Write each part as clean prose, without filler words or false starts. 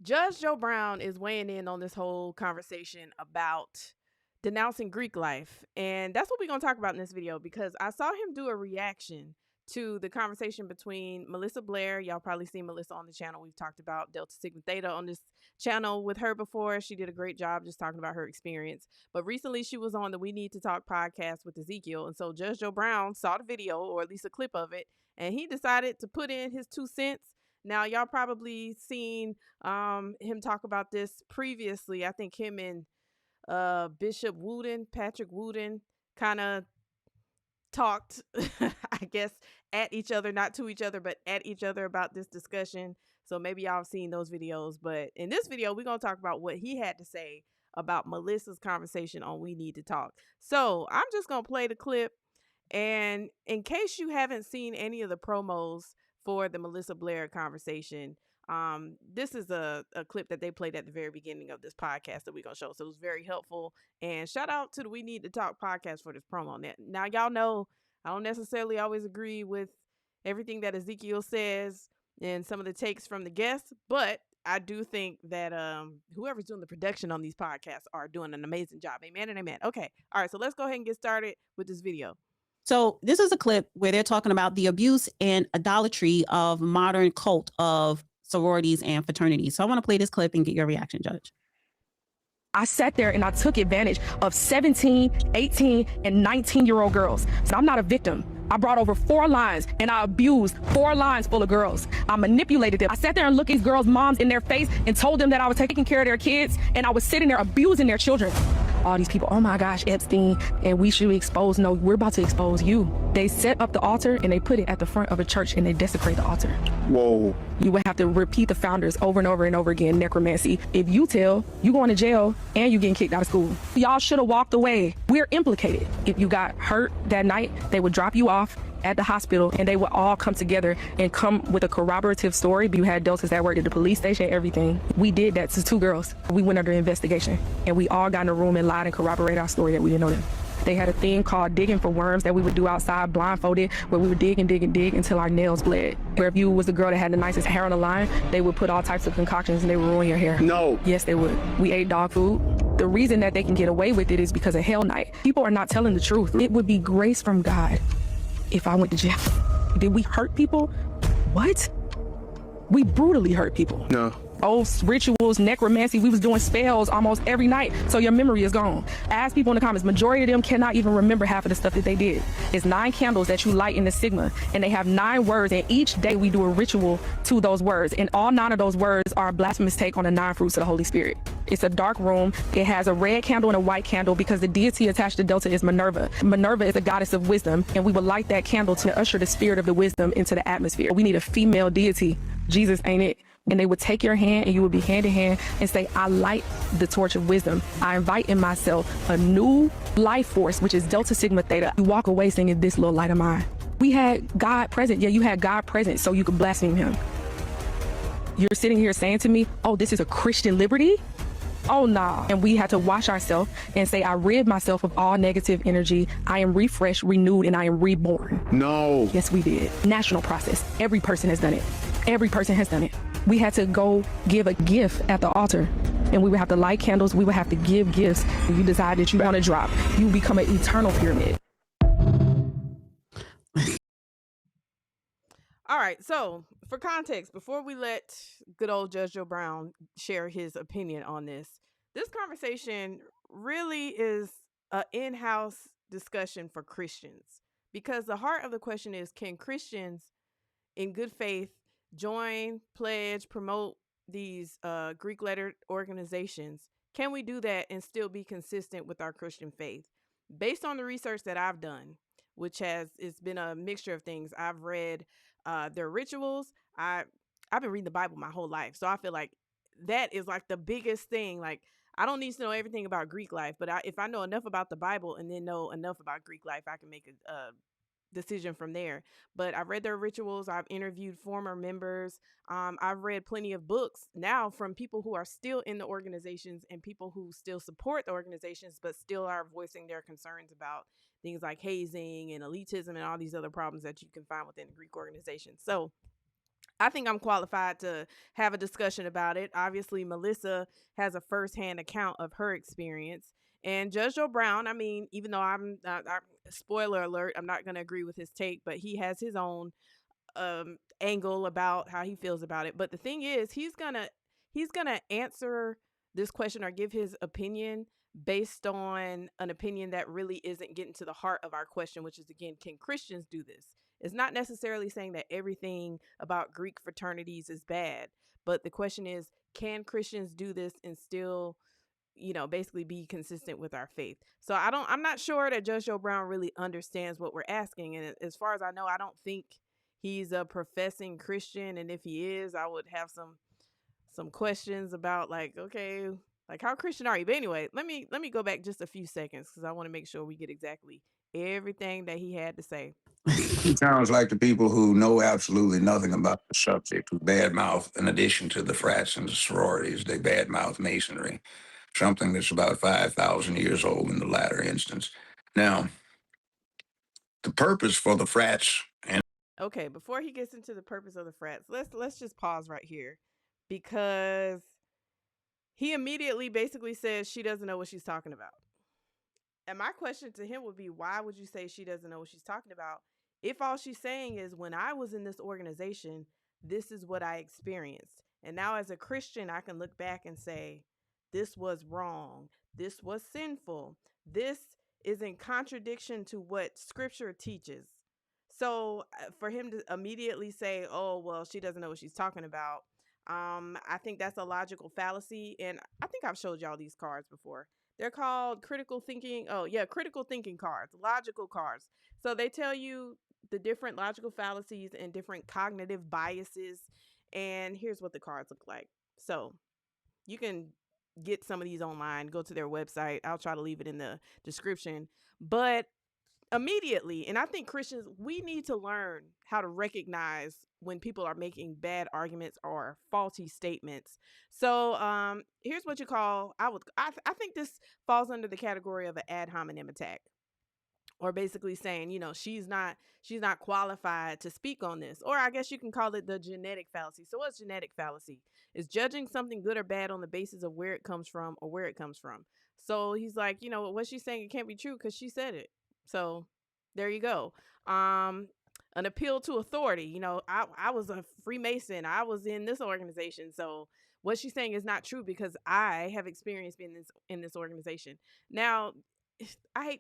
Judge Joe Brown is weighing in on this whole conversation about denouncing Greek life. And that's what we're going to talk about in this video, because I saw him do a reaction to the conversation between Melissa Blair. Y'all probably seen Melissa on the channel. We've talked about Delta Sigma Theta on this channel with her before. She did a great job just talking about her experience. But recently she was on the We Need to Talk podcast with Ezekiel. And so Judge Joe Brown saw the video, or at least a clip of it, and he decided to put in his 2 cents. Now, y'all probably seen him talk about this previously. I think him and Bishop Wooden, Patrick Wooden, kind of talked, I guess, at each other, not to each other, but at each other about this discussion. So maybe y'all have seen those videos. But in this video, we're going to talk about what he had to say about Melissa's conversation on We Need to Talk. So I'm just going to play the clip. And in case you haven't seen any of the promos for the Melissa Blair conversation, this is a clip that they played at the very beginning of this podcast that we're going to show. So it was very helpful. And shout out to the We Need to Talk podcast for this promo. Now, y'all know I don't necessarily always agree with everything that Ezekiel says and some of the takes from the guests, but I do think that whoever's doing the production on these podcasts are doing an amazing job. Amen and amen. Okay. All right. So let's go ahead and get started with this video. So this is a clip where they're talking about the abuse and idolatry of modern cult of sororities and fraternities. So I want to play this clip and get your reaction, Judge. I sat there and I took advantage of 17, 18, and 19-year-old girls. So I'm not a victim. I brought over 4 lines and I abused 4 lines full of girls. I manipulated them. I sat there and looked these girls' moms in their face and told them that I was taking care of their kids, and I was sitting there abusing their children. All these people, oh my gosh, Epstein, and we should expose. No, we're about to expose you. They set up the altar and they put it at the front of a church and they desecrate the altar. Whoa. You would have to repeat the founders over and over and over again, necromancy. If you tell, you going to jail and you getting kicked out of school. Y'all should have walked away. We're implicated. If you got hurt that night, they would drop you off at the hospital and they would all come together and come with a corroborative story. You had Deltas that worked at the police station, everything. We did that to 2 girls. We went under investigation and we all got in a room and lied and corroborated our story that we didn't know them. They had a thing called digging for worms that we would do outside blindfolded, where we would dig and dig and dig until our nails bled. Where if you was the girl that had the nicest hair on the line, they would put all types of concoctions and they would ruin your hair. No. Yes, they would. We ate dog food. The reason that they can get away with it is because of Hell Night. People are not telling the truth. It would be grace from God if I went to jail. Did we hurt people? What? We brutally hurt people. No. Oaths, rituals, necromancy. We was doing spells almost every night, so your memory is gone. Ask people in the comments, majority of them cannot even remember half of the stuff that they did. It's 9 candles that you light in the Sigma, and they have 9 words, and each day we do a ritual to those words, and all 9 of those words are a blasphemous take on the 9 fruits of the Holy Spirit. It's a dark room. It has a red candle and a white candle because the deity attached to Delta is Minerva. Minerva is a goddess of wisdom, and we would light that candle to usher the spirit of the wisdom into the atmosphere. We need a female deity. Jesus ain't it. And they would take your hand and you would be hand in hand and say, I light the torch of wisdom. I invite in myself a new life force, which is Delta Sigma Theta. You walk away singing this little light of mine. We had God present. Yeah, you had God present so you could blaspheme him. You're sitting here saying to me, oh, this is a Christian liberty? Oh, nah. And we had to wash ourselves and say, I rid myself of all negative energy. I am refreshed, renewed, and I am reborn. No. Yes, we did. National process. Every person has done it. Every person has done it. We had to go give a gift at the altar, and we would have to light candles. We would have to give gifts. When you decide that you want to drop, you become an eternal pyramid. All right. So for context, before we let good old Judge Joe Brown share his opinion on this conversation really is an in-house discussion for Christians, because the heart of the question is, can Christians in good faith join, pledge, promote these Greek lettered organizations? Can we do that and still be consistent with our Christian faith? Based on the research that I've done, which it's been a mixture of things. I've read their rituals. I've been reading the Bible my whole life, so I feel like that is like the biggest thing. Like, I don't need to know everything about Greek life, but if I know enough about the Bible and then know enough about Greek life, I can make a decision from there. But I've read their rituals. I've interviewed former members. I've read plenty of books now from people who are still in the organizations and people who still support the organizations, but still are voicing their concerns about things like hazing and elitism and all these other problems that you can find within the Greek organization. So I think I'm qualified to have a discussion about it. Obviously, Melissa has a firsthand account of her experience. And Judge Joe Brown, I mean, even though spoiler alert, I'm not going to agree with his take, but he has his own angle about how he feels about it. But the thing is, he's gonna answer this question or give his opinion based on an opinion that really isn't getting to the heart of our question, which is, again, can Christians do this? It's not necessarily saying that everything about Greek fraternities is bad, but the question is, can Christians do this and still, basically be consistent with our faith? So I'm not sure that Judge Joe Brown really understands what we're asking. And as far as I know, I don't think he's a professing Christian. And if he is, I would have some questions about, like, okay, like, how Christian are you? But anyway, let me go back just a few seconds because I want to make sure we get exactly everything that he had to say. Sounds like the people who know absolutely nothing about the subject, who badmouth, in addition to the frats and the sororities, they badmouth Masonry, something that's about 5,000 years old in the latter instance. Now, the purpose for the frats and Okay, before he gets into the purpose of the frats, let's just pause right here, because he immediately basically says she doesn't know what she's talking about. And my question to him would be, why would you say she doesn't know what she's talking about if all she's saying is, when I was in this organization, this is what I experienced. And now as a Christian, I can look back and say, this was wrong. This was sinful. This is in contradiction to what scripture teaches. So for him to immediately say, oh, well, she doesn't know what she's talking about, I think that's a logical fallacy. And I think I've showed y'all these cards before. They're called critical thinking. Oh, yeah, critical thinking cards, logical cards. So they tell you the different logical fallacies and different cognitive biases. And here's what the cards look like. So you can get some of these online, go to their website. I'll try to leave it in the description. But immediately, and I think Christians, we need to learn how to recognize when people are making bad arguments or faulty statements. So here's what you call, I think this falls under the category of an ad hominem attack, or basically saying, she's not qualified to speak on this. Or I guess you can call it the genetic fallacy. So what's genetic fallacy? Is judging something good or bad on the basis of where it comes from or where it comes from. So he's like, what she's saying, it can't be true because she said it. So there you go. An appeal to authority. I was a Freemason. I was in this organization. So what she's saying is not true because I have experience being in this organization. Now, I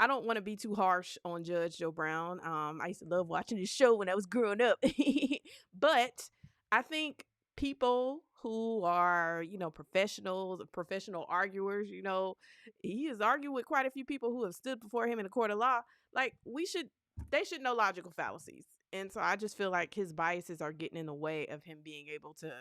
don't want to be too harsh on Judge Joe Brown. I used to love watching his show when I was growing up. But I think people who are, professionals, professional arguers, he has argued with quite a few people who have stood before him in a court of law. Like, they should know logical fallacies. And so I just feel like his biases are getting in the way of him being able to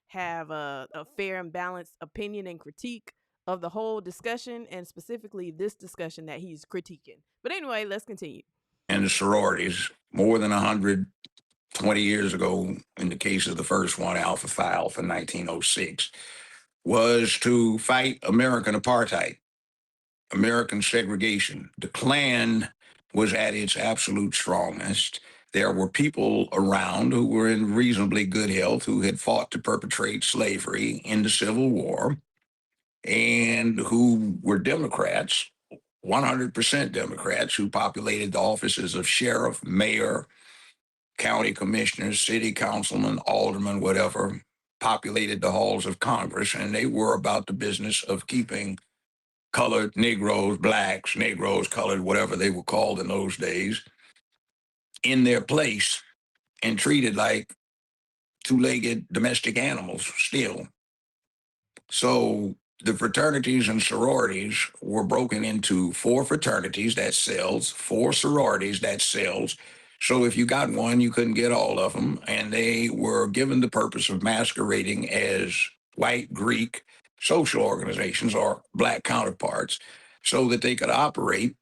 have a fair and balanced opinion and critique of the whole discussion, and specifically this discussion that he's critiquing. But anyway, let's continue. and the sororities, more than 120 years ago, in the case of the first one, Alpha Phi Alpha, 1906, was to fight American apartheid, American segregation. The Klan was at its absolute strongest. There were people around who were in reasonably good health who had fought to perpetrate slavery in the Civil War and who were Democrats, 100% Democrats, who populated the offices of sheriff, mayor, county commissioners, city councilman, alderman, whatever, populated the halls of Congress, and they were about the business of keeping colored Negroes, blacks, Negroes, colored, whatever they were called in those days, in their place and treated like two-legged domestic animals still. So the fraternities and sororities were broken into 4 fraternities, that's cells, 4 sororities, that's cells. So if you got one, you couldn't get all of them. And they were given the purpose of masquerading as white Greek social organizations or black counterparts so that they could operate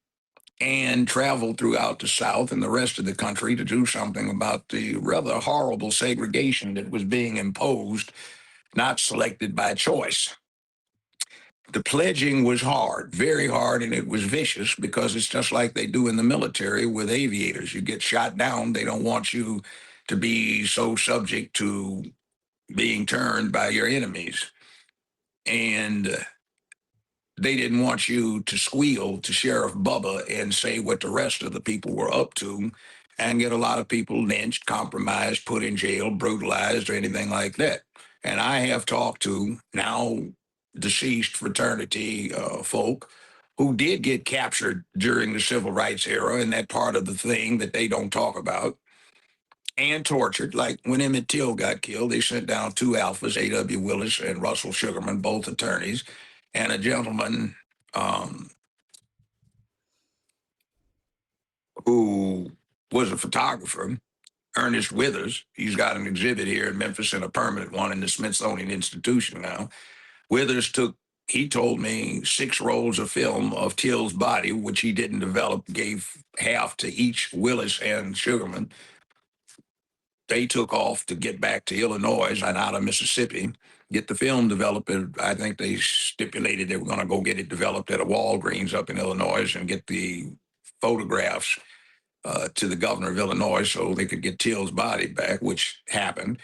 and travel throughout the South and the rest of the country to do something about the rather horrible segregation that was being imposed, not selected by choice. The pledging was hard, very hard, and it was vicious because it's just like they do in the military with aviators. You get shot down, they don't want you to be so subject to being turned by your enemies. And they didn't want you to squeal to Sheriff Bubba and say what the rest of the people were up to and get a lot of people lynched, compromised, put in jail, brutalized, or anything like that. And I have talked to now deceased fraternity folk who did get captured during the civil rights era, and that part of the thing that they don't talk about, and tortured. Like when Emmett Till got killed, they sent down two alphas, A.W. Willis and Russell Sugarman, both attorneys, and a gentleman who was a photographer, Ernest Withers. He's got an exhibit here in Memphis and a permanent one in the Smithsonian Institution now. Withers he told me 6 rolls of film of Till's body, which he didn't develop, gave half to each Willis and Sugarman. They took off to get back to Illinois and out of Mississippi, get the film developed. I think they stipulated they were going to go get it developed at a Walgreens up in Illinois and get the photographs to the governor of Illinois so they could get Till's body back, which happened.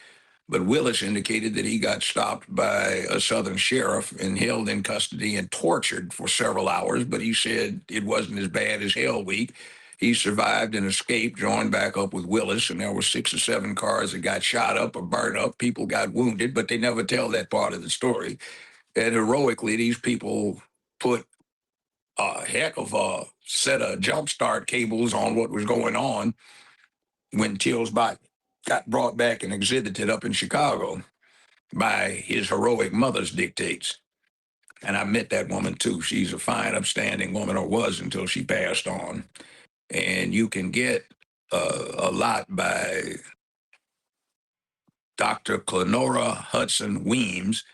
But Willis indicated that he got stopped by a Southern sheriff and held in custody and tortured for several hours. But he said it wasn't as bad as Hell Week. He survived and escaped, joined back up with Willis, and there were 6 or 7 cars that got shot up or burned up. People got wounded, but they never tell that part of the story. And heroically, these people put a heck of a set of jumpstart cables on what was going on when Till's body got brought back and exhibited up in Chicago by his heroic mother's dictates. And I met that woman too. She's a fine, upstanding woman, or was until she passed on. And you can get a lot by Dr. Clenora Hudson Weems,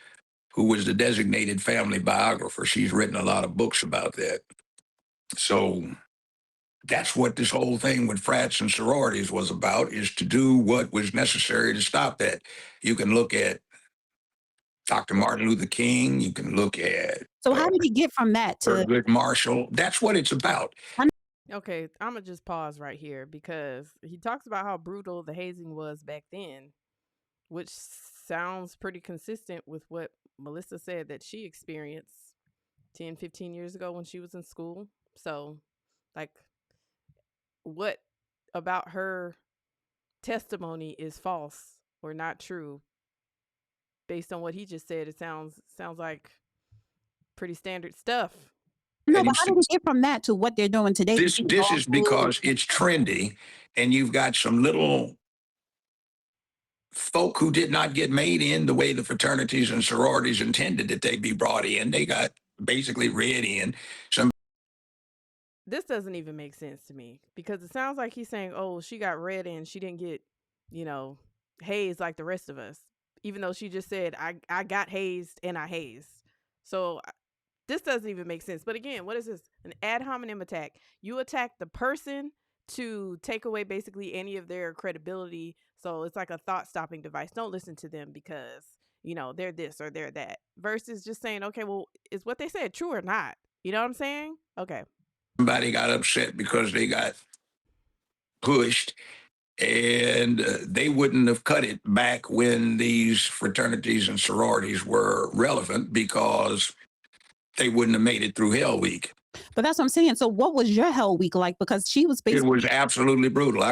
who was the designated family biographer. She's written a lot of books about that. So that's what this whole thing with frats and sororities was about, is to do what was necessary to stop that. You can look at Dr. Martin Luther King. You can look at So how did he get from that to Thurgood Marshall? That's what it's about. Okay, I'm gonna just pause right here because he talks about how brutal the hazing was back then, which sounds pretty consistent with what Melissa said that she experienced 10, 15 years ago when she was in school. So, like, what about her testimony is false or not true? Based on what he just said, it sounds like pretty standard stuff. No, but how did we get from that to what they're doing today? This is because it's trendy, and you've got some little folk who did not get made in the way the fraternities and sororities intended that they be brought in. They got basically read in. This doesn't even make sense to me because it sounds like he's saying, oh, she got read in, she didn't get, hazed like the rest of us, even though she just said, I got hazed and I hazed. So this doesn't even make sense. But again, what is this? An ad hominem attack. You attack the person to take away basically any of their credibility. So it's like a thought stopping device. Don't listen to them because, they're this or they're that. Versus just saying, okay, well, is what they said true or not? You know what I'm saying? Okay. Somebody got upset because they got pushed, and they wouldn't have cut it back when these fraternities and sororities were relevant because they wouldn't have made it through Hell Week. But that's what I'm saying. So what was your Hell Week like? Because she was basically... It was absolutely brutal.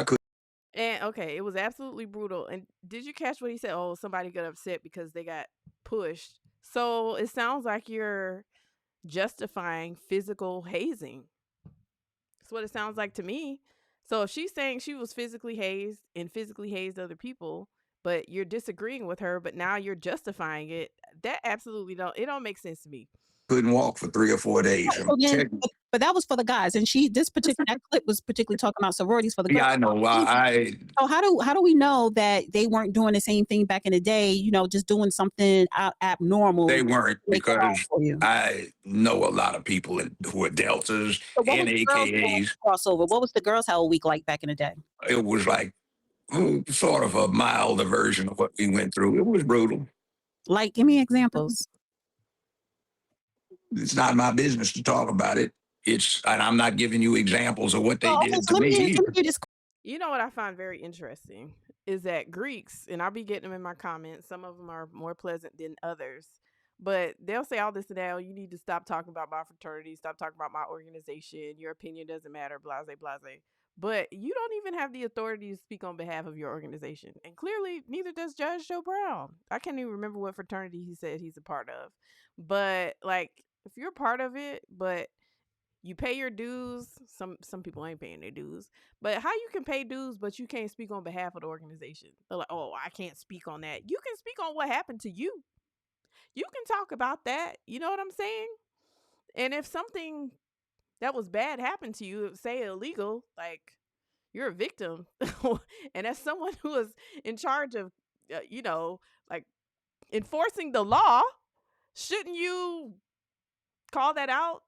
And okay, it was absolutely brutal. And did you catch what he said? Oh, somebody got upset because they got pushed. So it sounds like you're justifying physical hazing. That's what it sounds like to me. So if she's saying she was physically hazed and physically hazed other people, but you're disagreeing with her, but now you're justifying it, that absolutely don't make sense to me. Couldn't walk for 3 or 4 days. But that was for the guys, and that clip was particularly talking about sororities for the girls. Yeah, I know. So how do we know that they weren't doing the same thing back in the day? Just doing something abnormal. They weren't, because I know a lot of people who are deltas and AKAs. Crossover. What was the girls' Hell Week like back in the day? It was like sort of a milder version of what we went through. It was brutal. Like, give me examples. It's not my business to talk about it. And I'm not giving you examples of what they did to me. You know what I find very interesting is that Greeks, and I'll be getting them in my comments, some of them are more pleasant than others, but they'll say all this and that, oh, you need to stop talking about my fraternity, stop talking about my organization, your opinion doesn't matter, blase, blase. But you don't even have the authority to speak on behalf of your organization. And clearly, neither does Judge Joe Brown. I can't even remember what fraternity he said he's a part of. But, like, if you're a part of it, but you pay your dues, some people ain't paying their dues, but how you can pay dues but you can't speak on behalf of the organization? They're like, oh, I can't speak on that. You can speak on what happened to you. You can talk about that. You know what I'm saying? And if something that was bad happened to you, say illegal, like you're a victim, and as someone who is in charge of, like enforcing the law, shouldn't you call that out?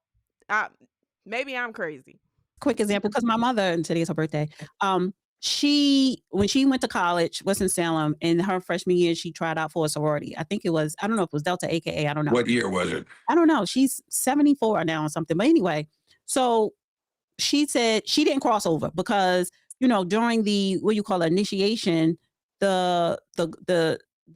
Maybe I'm crazy. Quick example, because my mother, and today's her birthday, when she went to college, Winston-Salem, in her freshman year, she tried out for a sorority. I think it was, I don't know if it was Delta, AKA, I don't know. What year was it? I don't know. She's 74 now or something. But anyway, so she said she didn't cross over because, during the, what you call initiation, the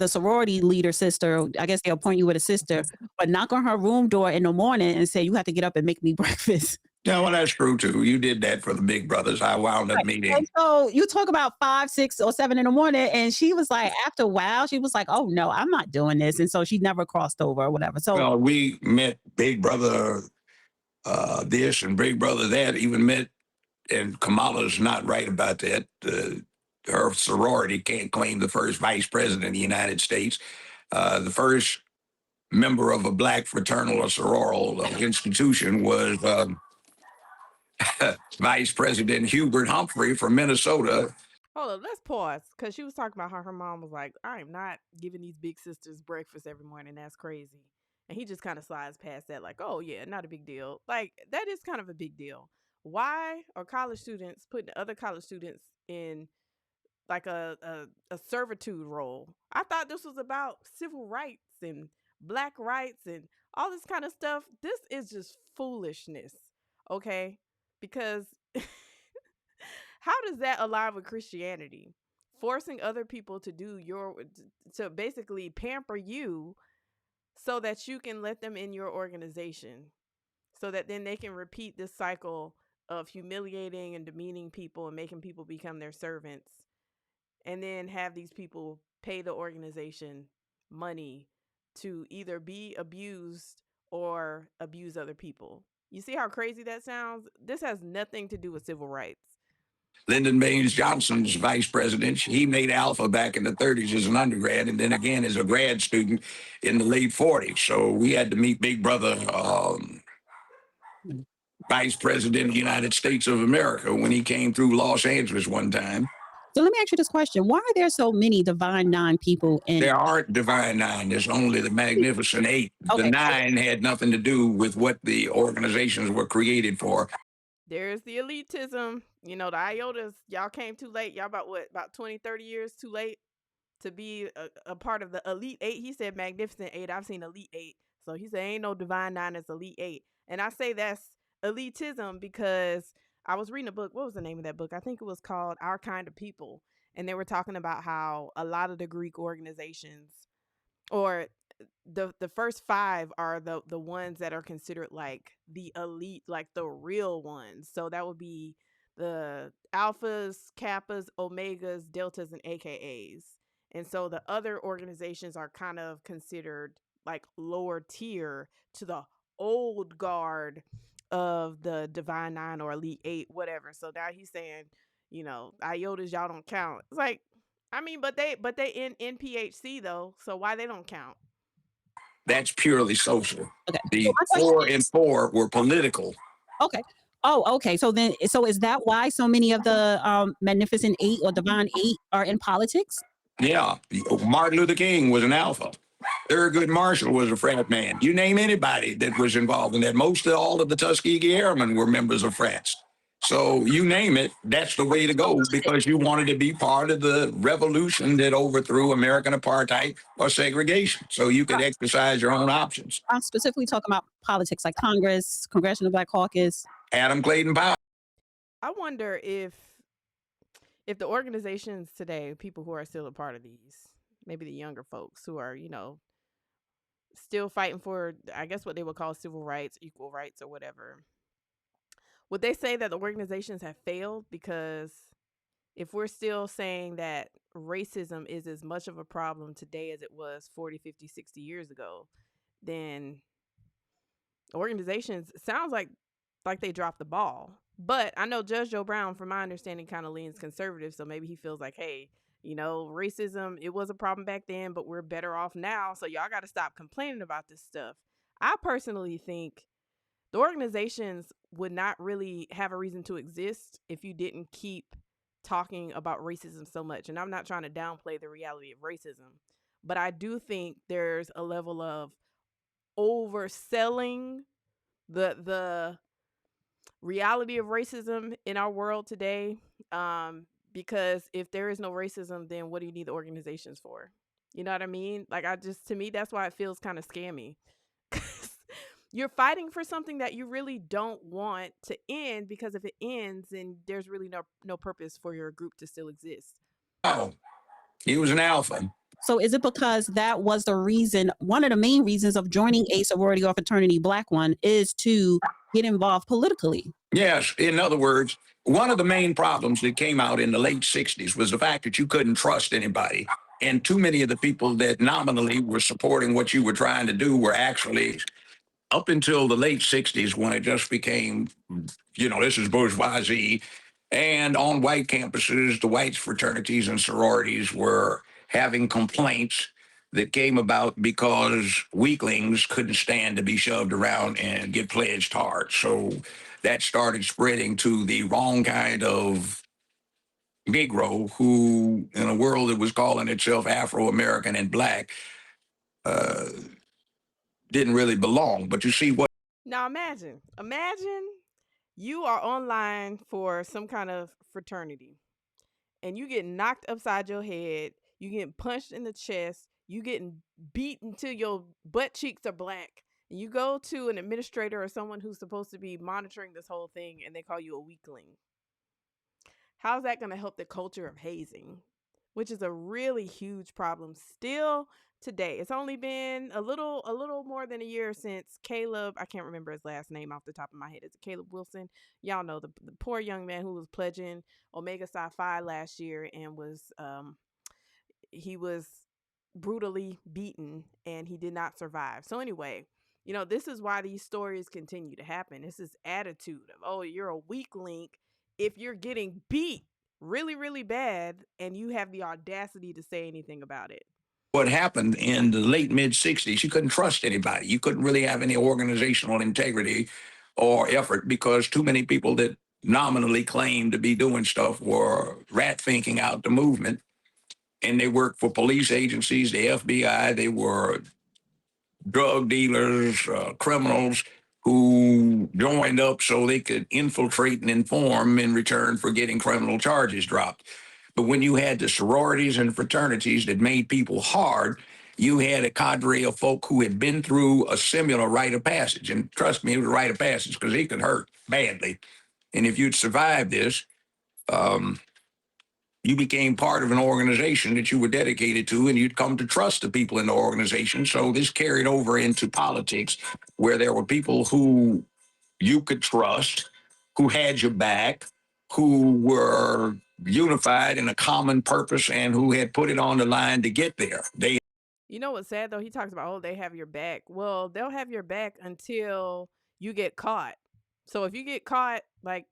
sorority leader sister, I guess they appoint you with a sister, but knock on her room door in the morning and say, you have to get up and make me breakfast. Yeah, well, that's true too. You did that for the big brothers. I wound up meeting. And so you talk about 5, 6, or 7 in the morning, and she was like, after a while, she was like, "Oh no, I'm not doing this," and so she never crossed over or whatever. So well, we met Big Brother this and Big Brother that. Even met, and Kamala's not right about that. Her sorority can't claim the first vice president of the United States. The first member of a black fraternal or sororal institution was Vice President Hubert Humphrey from Minnesota. Hold on, let's pause, because she was talking about how her mom was like, I am not giving these big sisters breakfast every morning. That's crazy. And he just kind of slides past that, like, oh, yeah, not a big deal. Like, that is kind of a big deal. Why are college students putting other college students in like a servitude role? I thought this was about civil rights and black rights and all this kind of stuff. This is just foolishness, okay? Because how does that align with Christianity? Forcing other people to to basically pamper you so that you can let them in your organization, so that then they can repeat this cycle of humiliating and demeaning people and making people become their servants, and then have these people pay the organization money to either be abused or abuse other people. You see how crazy that sounds? This has nothing to do with civil rights. Lyndon Baines Johnson's vice president. He made Alpha back in the 30s as an undergrad, and then again as a grad student in the late 40s. So we had to meet Big Brother, Vice President of the United States of America, when he came through Los Angeles one time. So let me ask you this question. Why are there so many Divine Nine people in? There aren't Divine Nine. There's only the Magnificent Eight. Okay. The Nine had nothing to do with what the organizations were created for. There's the elitism. The IOTAs, y'all came too late. Y'all about 20, 30 years too late to be a part of the Elite Eight. He said Magnificent Eight. I've seen Elite Eight. So he said ain't no Divine Nine, it's Elite Eight. And I say that's elitism because I was reading a book. What was the name of that book? I think it was called Our Kind of People. And they were talking about how a lot of the Greek organizations, or the first 5 are the ones that are considered like the elite, like the real ones. So that would be the alphas, kappas, omegas, deltas, and AKAs. And so the other organizations are kind of considered like lower tier to the old guard of the Divine Nine or Elite Eight, whatever. So now he's saying, IOTAs, y'all don't count. It's like, I mean, but they in PHC though, so why they don't count? That's purely social. Okay. The 4 and 4 were political. Okay. Oh, okay. So is that why so many of the Magnificent Eight or Divine Eight are in politics? Yeah. Martin Luther King was an alpha. Thurgood Marshall was a frat man. You name anybody that was involved in that. Most of all of the Tuskegee Airmen were members of frats. So you name it, that's the way to go, because you wanted to be part of the revolution that overthrew American apartheid or segregation, so you could exercise your own options. I'm specifically talking about politics, like Congress, Congressional Black Caucus. Adam Clayton Powell. I wonder if if the organizations today, people who are still a part of these, maybe the younger folks who are, still fighting for, I guess, what they would call civil rights, equal rights, or whatever, would they say that the organizations have failed? Because if we're still saying that racism is as much of a problem today as it was 40, 50, 60 years ago, then organizations sounds like they dropped the ball. But I know Judge Joe Brown, from my understanding, kind of leans conservative, so maybe he feels like, hey, racism, it was a problem back then, but we're better off now, so y'all got to stop complaining about this stuff. I personally think the organizations would not really have a reason to exist if you didn't keep talking about racism so much. And I'm not trying to downplay the reality of racism, but I do think there's a level of overselling the reality of racism in our world today. Because if there is no racism, then what do you need the organizations for? You know what I mean? Like, to me, that's why it feels kind of scammy. You're fighting for something that you really don't want to end, because if it ends, then there's really no purpose for your group to still exist. Oh, he was an alpha. So is it because that was the reason, one of the main reasons of joining a sorority or fraternity, black one, is to get involved politically? Yes. In other words, one of the main problems that came out in the late 60s was the fact that you couldn't trust anybody. And too many of the people that nominally were supporting what you were trying to do were actually, up until the late 60s, when it just became, this is bourgeoisie. And on white campuses, the white fraternities and sororities were having complaints that came about because weaklings couldn't stand to be shoved around and get pledged hard. So that started spreading to the wrong kind of Negro who, in a world that was calling itself Afro-American and black, didn't really belong. But you see what. Now imagine you are online for some kind of fraternity and you get knocked upside your head, you get punched in the chest, you getting beat until your butt cheeks are black, and you go to an administrator or someone who's supposed to be monitoring this whole thing and they call you a weakling. How's that going to help the culture of hazing, which is a really huge problem still today? It's only been a little more than a year since Caleb, I can't remember his last name off the top of my head. Is it Caleb Wilson? Y'all know the poor young man who was pledging Omega Psi Phi last year and he was brutally beaten and he did not survive. So anyway, this is why these stories continue to happen. It's this attitude of, oh, you're a weak link if you're getting beat really, really bad and you have the audacity to say anything about it. What happened in the late mid 60s, you couldn't trust anybody. You couldn't really have any organizational integrity or effort because too many people that nominally claimed to be doing stuff were rat thinking out the movement. And they worked for police agencies, the FBI. They were drug dealers, criminals who joined up so they could infiltrate and inform in return for getting criminal charges dropped. But when you had the sororities and fraternities that made people hard, you had a cadre of folk who had been through a similar rite of passage. And trust me, it was a rite of passage because it could hurt badly. And if you'd survived this, you became part of an organization that you were dedicated to, and you'd come to trust the people in the organization. So this carried over into politics, where there were people who you could trust, who had your back, who were unified in a common purpose, and who had put it on the line to get there. You know what's sad though? He talks about, oh, they have your back. Well, they'll have your back until you get caught. So if you get caught, like,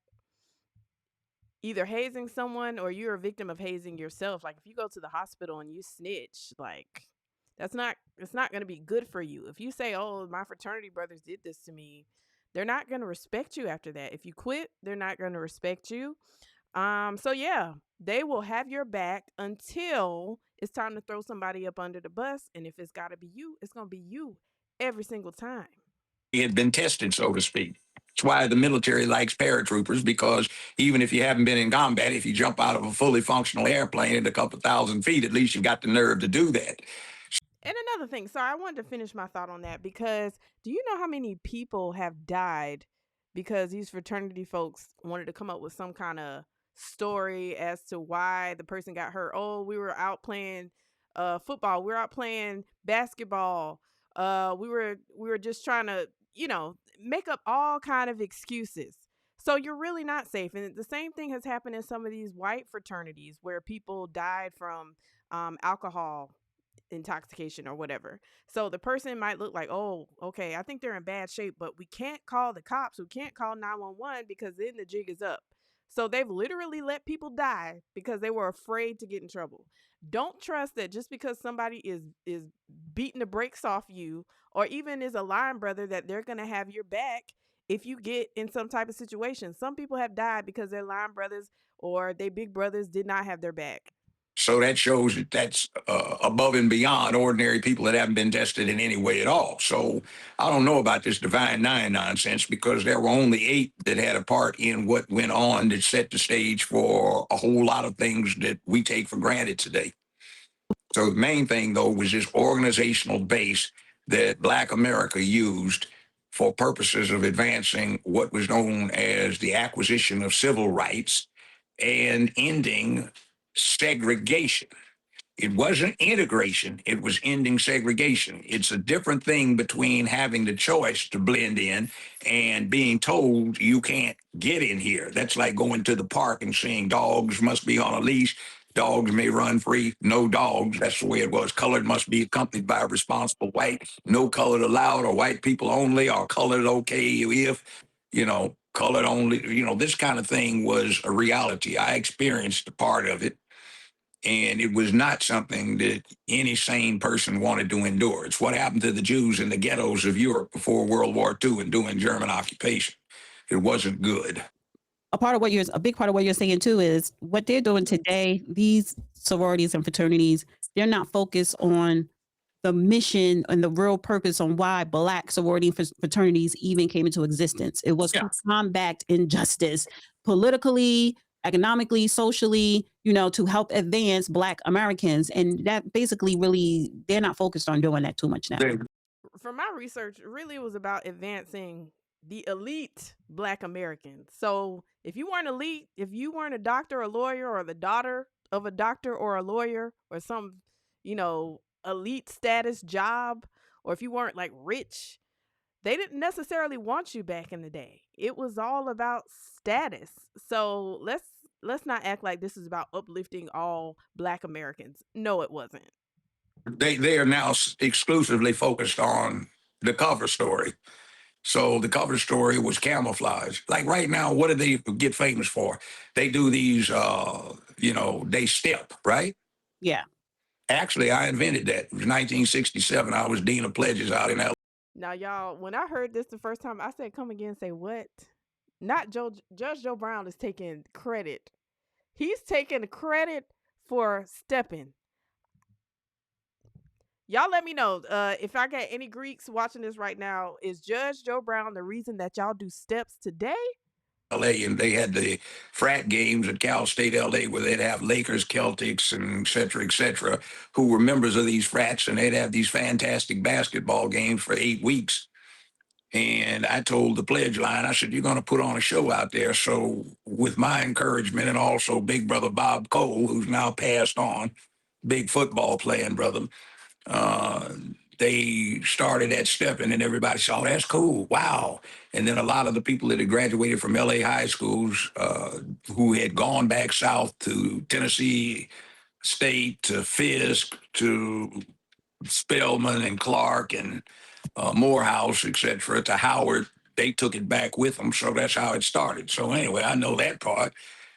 either hazing someone or you're a victim of hazing yourself, like if you go to the hospital and you snitch, like it's not going to be good for you. If you say, oh, my fraternity brothers did this to me, they're not going to respect you after that. If you quit, they're not going to respect you. So yeah, they will have your back until it's time to throw somebody up under the bus. And if it's got to be you, it's going to be you every single time. It had been tested, so to speak. That's why the military likes paratroopers, because even if you haven't been in combat, if you jump out of a fully functional airplane at a couple thousand feet, at least you got the nerve to do that. And another thing, sorry, I wanted to finish my thought on that, because do you know how many people have died because these fraternity folks wanted to come up with some kind of story as to why the person got hurt. Oh, we were out playing football, we were out playing basketball, we were just trying to, make up all kind of excuses. So you're really not safe. And the same thing has happened in some of these white fraternities where people died from alcohol intoxication or whatever. So the person might look like, oh, okay, I think they're in bad shape, but we can't call the cops, we can't call 911 because then the jig is up. So they've literally let people die because they were afraid to get in trouble. Don't trust that just because somebody is beating the brakes off you, or even is a line brother, that they're going to have your back if you get in some type of situation. Some people have died because their line brothers or their big brothers did not have their back. So that shows that that's above and beyond ordinary people that haven't been tested in any way at all. So I don't know about this Divine Nine nonsense, because there were only 8 that had a part in what went on that set the stage for a whole lot of things that we take for granted today. So the main thing, though, was this organizational base that Black America used for purposes of advancing what was known as the acquisition of civil rights and ending segregation. It wasn't integration, it was ending segregation. It's a different thing between having the choice to blend in and being told you can't get in here. That's like going to the park and saying dogs must be on a leash, dogs may run free, no dogs. That's the way it was. Colored must be accompanied by a responsible white, no colored allowed, or white people only, or colored okay if, colored only. This kind of thing was a reality. I experienced a part of it. And it was not something that any sane person wanted to endure. It's what happened to the Jews in the ghettos of Europe before World War II and during German occupation. It wasn't good. A big part of what you're saying too is what they're doing today. These sororities and fraternities, they're not focused on the mission and the real purpose on why Black sorority and fraternities even came into existence. It was to combat injustice politically, economically, socially, to help advance Black Americans. And that basically really, they're not focused on doing that too much now. From my research, really it was about advancing the elite Black Americans. So if you weren't elite, if you weren't a doctor, a lawyer, or the daughter of a doctor or a lawyer, or some, elite status job, or if you weren't like rich, they didn't necessarily want you back in the day. It was all about status. So let's not act like this is about uplifting all Black Americans. No, it wasn't. They are now exclusively focused on the cover story. So the cover story was camouflage. Like right now, what do they get famous for? They do these, they step, right? Yeah. Actually, I invented that. It was 1967. I was dean of pledges out in L. Now, y'all, when I heard this the first time, I said, come again, say what? Not Judge Joe Brown is taking credit. He's taking credit for stepping. Y'all let me know if I got any Greeks watching this right now. Is Judge Joe Brown the reason that y'all do steps today? LA, and they had the frat games at Cal State LA where they'd have Lakers, Celtics, and et cetera, who were members of these frats, and they'd have these fantastic basketball games for 8 weeks. And I told the pledge line, I said, you're going to put on a show out there. So with my encouragement, and also big brother Bob Cole, who's now passed on, big football playing brother, they started at stepping, and everybody saw, that's cool, wow. And then a lot of the people that had graduated from LA high schools who had gone back south to Tennessee State, to Fisk, to Spelman and Clark and Morehouse, etc., to Howard, they took it back with them. So that's how it started. So anyway, I know that part,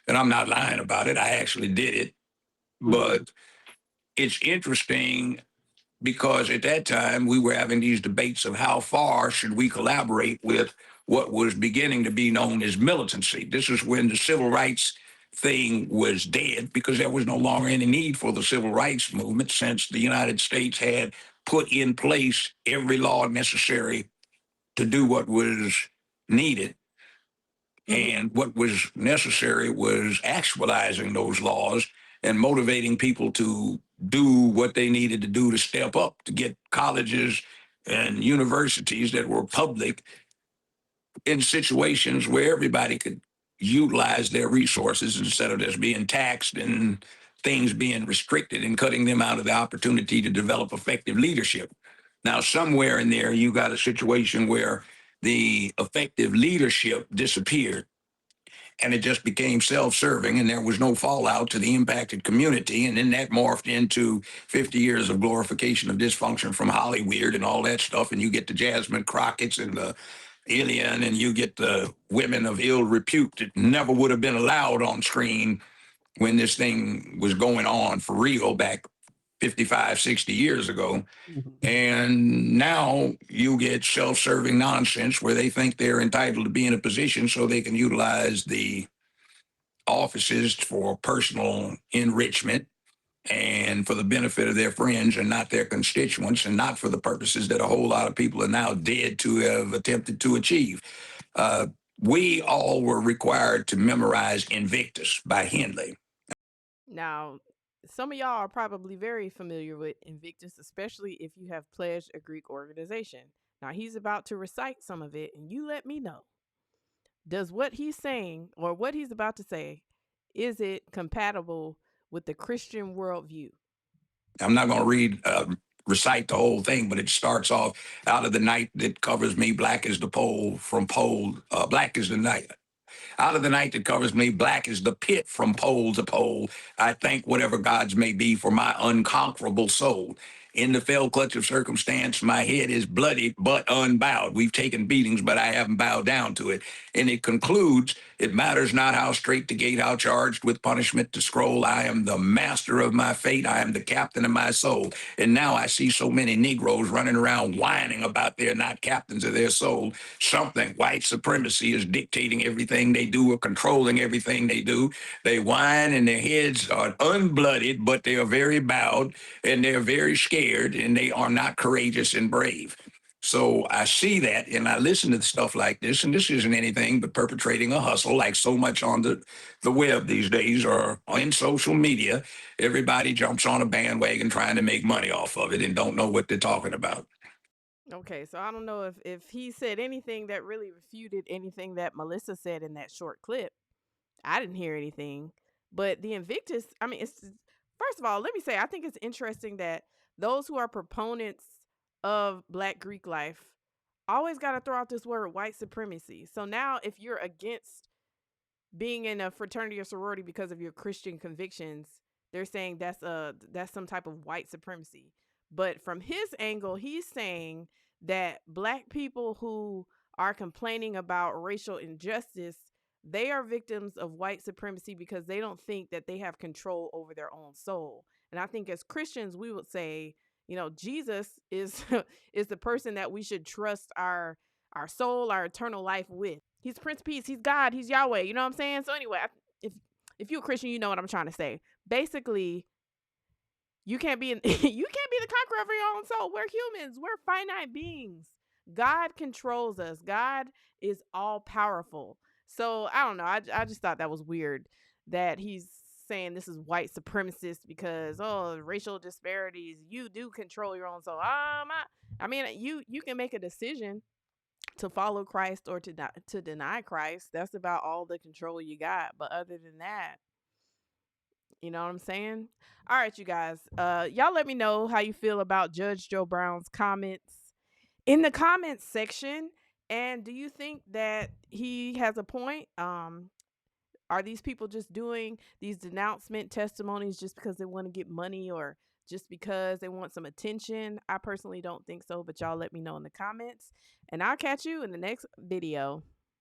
and I'm not lying about it. I actually did it. But it's interesting because at that time we were having these debates of how far should we collaborate with what was beginning to be known as militancy. This is when the civil rights thing was dead, because there was no longer any need for the civil rights movement, since the United States had put in place every law necessary to do what was needed. And what was necessary was actualizing those laws and motivating people to do what they needed to do to step up, to get colleges and universities that were public in situations where everybody could utilize their resources instead of just being taxed and things being restricted and cutting them out of the opportunity to develop effective leadership. Now, somewhere in there, you got a situation where the effective leadership disappeared and it just became self-serving and there was no fallout to the impacted community. And then that morphed into 50 years of glorification of dysfunction from Hollyweird and all that stuff. And you get the Jasmine Crockett's and the Alien, and you get the women of ill repute that never would have been allowed on screen when this thing was going on for real back 55, 60 years ago. And now you get self-serving nonsense where they think they're entitled to be in a position so they can utilize the offices for personal enrichment and for the benefit of their friends and not their constituents, and not for the purposes that a whole lot of people are now dead to have attempted to achieve. Uh, we all were required to memorize Invictus by Henley. Now, some of y'all are probably very familiar with Invictus, especially if you have pledged a Greek organization. Now, he's about to recite some of it, and you let me know. Does what he's saying, or what he's about to say, is it compatible with the Christian worldview? I'm not going to recite the whole thing, but it starts off, out of the night that covers me, black is the pole from pole, black is the night. Out of the night that covers me, black is the pit from pole to pole. I thank whatever gods may be for my unconquerable soul. In the fell clutch of circumstance, my head is bloody but unbowed. We've taken beatings, but I haven't bowed down to it. And it concludes, it matters not how straight the gate, how charged with punishment to scroll. I am the master of my fate. I am the captain of my soul. And now I see so many Negroes running around whining about they're not captains of their soul. Something, white supremacy, is dictating everything they do or controlling everything they do. They whine and their heads are unblooded, but they are very bowed and they're very scared and they are not courageous and brave. So I see that and I listen to stuff like this, and this isn't anything but perpetrating a hustle, like so much on the web these days or in social media. Everybody jumps on a bandwagon trying to make money off of it and don't know what they're talking about. Okay, so I don't know if he said anything that really refuted anything that Melissa said in that short clip. I didn't hear anything. But the Invictus, I mean, it's, first of all, let me say, I think it's interesting that those who are proponents of Black Greek life always got to throw out this word white supremacy. So now if you're against being in a fraternity or sorority because of your Christian convictions, they're saying that's some type of white supremacy. But from his angle, he's saying that Black people who are complaining about racial injustice, they are victims of white supremacy because they don't think that they have control over their own soul. And I think as Christians, we would say, you know, Jesus is is the person that we should trust our soul, our eternal life with. He's Prince of Peace. He's God. He's Yahweh. You know what I'm saying? So anyway, if you're a Christian, you know what I'm trying to say. Basically, you can't be you can't be the conqueror of your own soul. We're humans. We're finite beings. God controls us. God is all powerful. So I don't know. I just thought that was weird that he's saying this is white supremacist because racial disparities. You do control your own soul. I mean you can make a decision to follow Christ or to deny Christ. That's about all the control you got. But other than that, you know what I'm saying? All right, you guys. Y'all let me know how you feel about Judge Joe Brown's comments in the comments section. And do you think that he has a point? Are these people just doing these denouncement testimonies just because they want to get money or just because they want some attention? I personally don't think so, but y'all let me know in the comments. And I'll catch you in the next video.